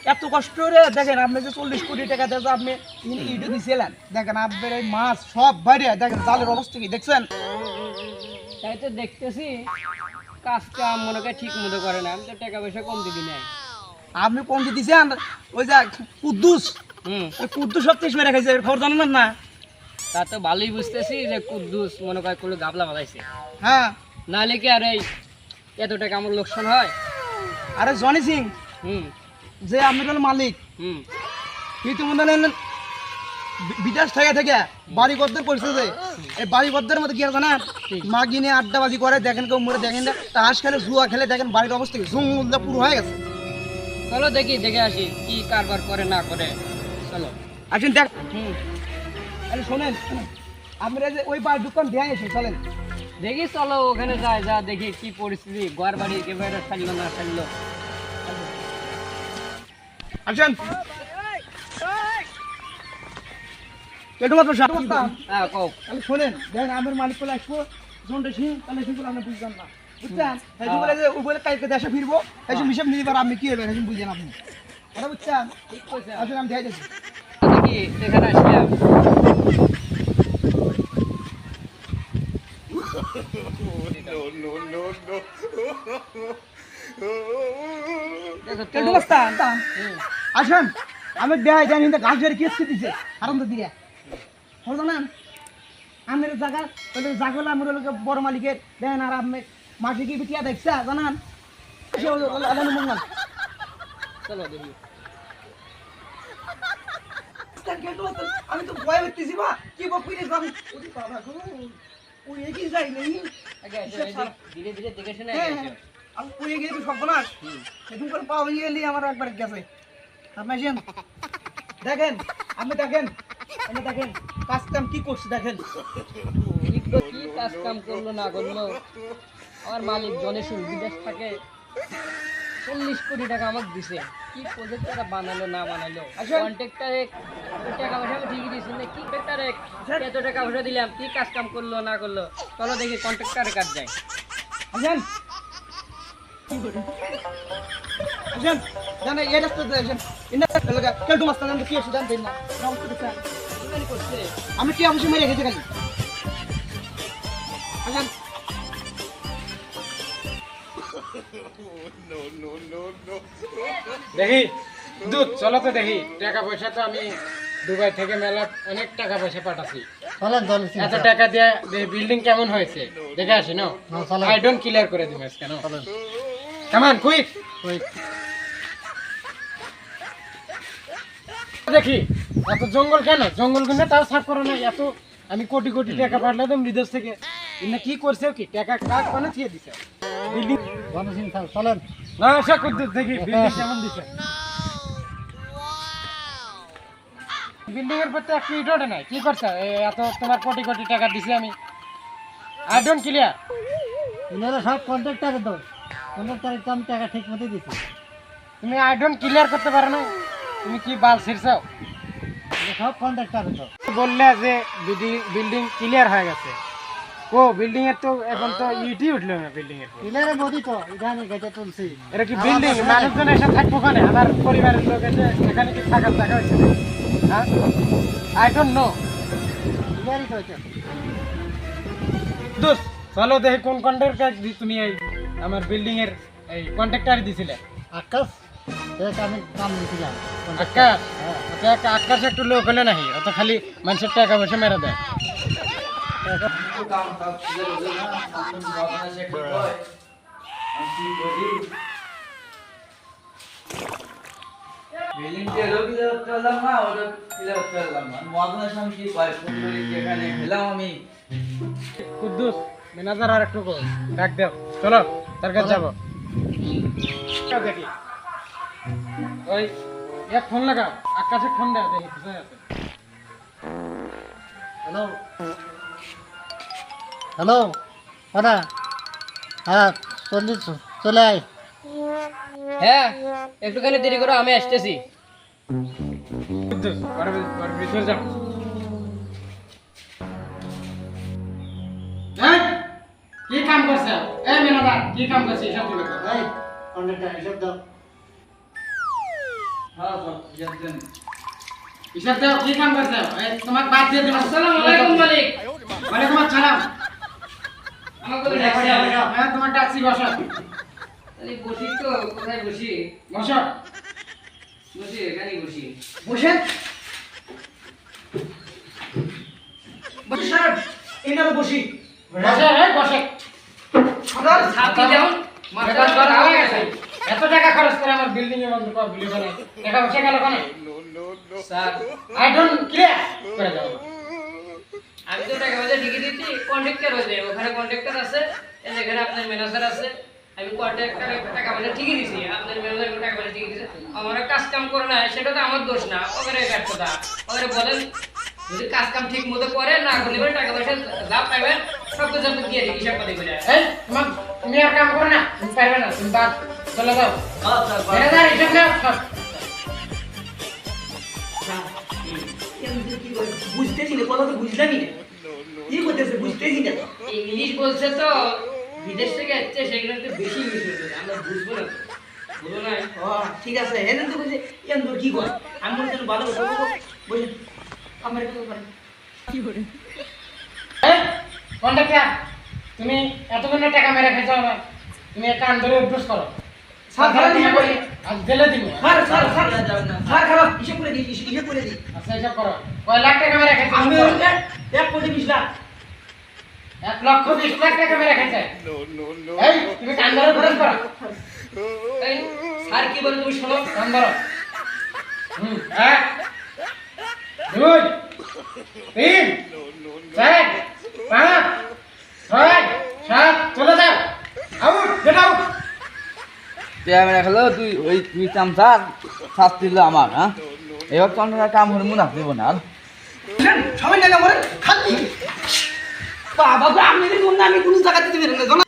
এত কষ্ট রে দেখেন আপনি যে 40 কোটি টাকা দিয়ে আপনি ইডো দিছিলেন দেখেন আপনার এই মাছ সব বাইরে দেখেন জালের অবস্থা কি দেখছেন তাই তো দেখতেছি কাজটা মনে করে ঠিক মতো করে না আমি তো টাকা পয়সা কম দিবি না আপনি কোন দিছেন ওই যে কুদ্দুস ওই কুদ্দুস সব তেজ মেরে খাইছে খবর জানেন না তা তো ভালোই বুঝতেছি যে কুদ্দুস মনে করে কোনো গাবলা বাজাইছে হ্যাঁ নাহলে কি আর এই এত টাকা আমার লোকসান হয় আরে জনি সিং হুম যে আপনার মালিক হুম কিন্তু মনে হয় বিদেশ থেকে বাড়ি গদ্দের করছে যে এই বাড়ি গদ্দের মধ্যে কি আছে না মাগিনে আড্ডাবাজি করে দেখেন কেউ মরে দেখেন না তাস খেলে জুয়া খেলে দেখেন বাড়ির অবস্থা কি ঝুম পুরো হয়ে গেছে চলো দেখে আসি কি কারবার করে না করে চলো আসেন দেখ হুম আরে শোনেন আমরা যে ওই বাড়ির দোকান দিয়ে এসে চলেন দেখি চলো ওখানে যাই যা দেখি কি পরিস্থিতি ঘর বাড়ি একেবারে ছাড়লো না ছাড়লো আসেন একটু মাত্র হ্যাঁ কও তাহলে শোনেন দেখেন আমার মালিক বলে আসবো জনটা সিং তাহলে সেগুলো আপনি বুঝবেন না বুঝছেন এই বলে যে ওই বলে কালকে দেশে ফিরবো এই হিসাব নিয়ে এবার আপনি কি হবে এখন বুঝছেন আপনি কথা বুঝছেন ঠিক কইছে আসলে আমি দেখাই যাচ্ছি দেখি এখানে আসলাম কেটু বস্তা আসেন আমি দেখাই জানি না গাছ ধরে কেসকে দিছে আনন্দ দিয়ে হলো না আমের জায়গা ওই জাগলা আমার লোক বড় মালিকের দেন আর আপনি মাঠে কি বিটিয়া দেখছা জানান মঙ্গল চলো দেখি আমি তো ভয় হইতেছি বা কি বকুই যাবো ওরে বাবা গো ওই এগিয়ে যাই নাই আগে ধীরে ধীরে দেখে শুনে আমি পুড়ে গিয়ে সব না সেদিন করে পাওয়া গেলি আমার একবার গেছে আপনি আসেন দেখেন আপনি দেখেন আপনি দেখেন কাজ কাম কি করছি দেখেন কি কাজ কাম করলো না করলো আমার মালিক জনের সিং বিদেশ থাকে 40 কোটি টাকা আমাকে দিছে কি প্রজেক্ট এটা বানালো না বানালো কন্ট্রাক্টরে টাকা পয়সা আমি ঠিকই দিয়েছি না কি কন্ট্রাক্টরে এত টাকা পয়সা দিলাম কি কাজ কাম করলো না করলো চলো দেখি কন্ট্রাক্টরে কাজ যায় আসেন আসেন জানে এই রাস্তা দিয়ে আসেন ইন্না লাগা কেউ তো মাস্তা জানতে কি আছে জানতেন না নাম তো দেখেন কি করছে আমি কি অবশ্যই মেরে গেছে খালি আসেন দেখি দুধ চলো তো দেখি টাকা পয়সা তো আমি দুবাই থেকে মেলা অনেক টাকা পয়সা পাঠাচ্ছি এত টাকা দিয়ে বিল্ডিং কেমন হয়েছে দেখে আসি না আই ডোন্ট ক্লিয়ার করে দিবে কেন কেমন কুইক দেখি এত জঙ্গল কেন জঙ্গল কিন্তু তাও সাফ করো না এত আমি কোটি কোটি টাকা পাঠালাম বিদেশ থেকে ইন্না কি করছে কি টাকা কাক মানে দিয়ে দিছে বিল্ডিং চলেন না আশা করতে দেখি বিল্ডিং কেমন দিছে বিল্ডিং এর প্রতি এক মিনিট ওঠে নাই কি করছে এত তোমার কোটি কোটি টাকা দিছি আমি আই ডোন্ট ক্লিয়ার এনারা সব কন্ট্রাক্টার তো কন্ট্রাক্টারের কম টাকা ঠিক মতো দিচ্ছে তুমি আই ডোন্ট ক্লিয়ার করতে পারো না তুমি কি বাল ছিড়ছাও সব কন্ট্রাক্টার তো বললে যে বিল্ডিং ক্লিয়ার হয়ে গেছে ও বিল্ডিং এর তো এখন তো ইটি উঠলো না বিল্ডিং এর ক্লিয়ারের মধ্যেই তো এখানে গেটে তুলছি এটা কি বিল্ডিং মানুষজন এসে থাকবো ওখানে আমার পরিবারের লোক এসে এখানে কি থাকার জায়গা হয়েছে হ্যাঁ আই ডোন্ট নো ক্লিয়ারই তো হয়েছে দোস্ত চলো দেখি কোন কন্ট্রাক্টর তুমি এই আমার বিল্ডিং এর এই কন্ট্রাক্টর দিছিলে আকাশ দেখ আমি কাম দিয়েছিলাম আকাশ আচ্ছা আকাশ একটু লোক হলে নাহি অত খালি মানুষের টাকা পয়সা মেরে দেয় কুদ্দুস ম্যানেজার আর একটু ডাক দাও চলো তার কাছে যাবো দেখি ওই এক ফোন লাগাও আকাশে ফোন দেয় দেখি কোথায় আছে হ্যালো হ্যালো দাদা হ্যাঁ চলে আয় হ্যাঁ একটুখানি দেরি করো আমি আসতেছি কুদ্দুস ঘরের ভিতরে যাও কি কাম করছে এই ম্যানেজার কি কাম করছে সব দিবে এই কন্ট্রাক্টার হিসাব দাও হিসাব দাও, কি কাম করতে তোমাকে বাদ দিয়ে দেবো। আসসালামু আলাইকুম মালিক। ওয়ালাইকুম আসসালাম। আমাকে ডাকছে। হ্যাঁ তোমার ডাকছি, বসো তাহলে বসি তো, কোথায় বসি? বসো। বসি, এখানে বসি। বসেন বসে সাহেব এনারও বসি বসে বসে। সদর ছাতি যেমন মাথা গরম হয়ে গেছে। এত টাকা খরচ করে আমার বিল্ডিং এর মধ্যে পাবলিক বানাই, টাকা বসে গেল কেন? স্যার, আই ডোন্ট ক্লিয়ার করে দাও। আমি তো টাকা পয়সা ঠিকই দিচ্ছি, কন্ট্রাক্টর হয়েছে, ওখানে কন্ট্রাক্টর আছে, এখানে আপনার ম্যানেজার আছে। আমি কন্ট্রাক্টরে টাকা পয়সা ঠিকই দিছি, আপনার ম্যানেজার টাকা পয়সা ঠিকই দিছে। আমার কাজ কাম করে না, সেটা তো আমার দোষ না, ওখানে ব্যর্থতা। ওখানে বলেন যদি কাজ কাম ঠিক মতো করে না করলে পরে টাকা পয়সা যা পাইবেন সব কিছু আপনি দিয়ে দিই, হিসাব পাতি করে। এই তোমার, তুমি আর কাম করো না, তুমি পারবে না, তুমি বাদ চলে যাও। ম্যানেজার হিসাব নাও সব। বুঝতেছি না, কথা তো বুঝলামই না, কি করতেছে বুঝতেছি না। ইংলিশ বলছে তো, বিদেশ থেকে আসছে, সেগুলো একটু বেশি ইংলিশ বলছে, আমরা বুঝবো না তো। বুঝো না? ও ঠিক আছে, হেন তো বলছে এন তোর কি কর, আমি মনে হচ্ছে ভালো কথা বলবো, বলছেন আমার কথা পারেন কি করে। এই কন্ট্রাক্টর, তুমি এতগুলো টাকা মেরে খেয়েছো আমার, তুমি এক কান ধরে অভ্যাস করো। স্যার খারাপ হিসাব করে আজ গেলে দিব। স্যার স্যার স্যার স্যার খারাপ হিসাব করে দিই, হিসাব করে দিই। আচ্ছা হিসাব করো, কয় লাখ টাকা মেরে খেয়েছো? আমি 1 কোটি 20 লাখ। 1,20,00,000 টাকা মেরে খেয়েছে। এই তুমি কান ধরে অভ্যাস করো। এই, স্যার কি বলে তুমি শোনো। কান ধরো। এক, দুই, তিন, চার, পাঁচ, ছয়, সাত, চলে যাও। Out, get out. ক্যামেরা খেলো তুই ওই তুই চামচার শাস্তি দিল আমার হ্যাঁ এবার তো আমরা কাম হলে মনে রাখতে না আর সবাই না মরে খালি বাবা গো, আপনি যদি আমি কোনো জায়গাতে দিবেন না জানা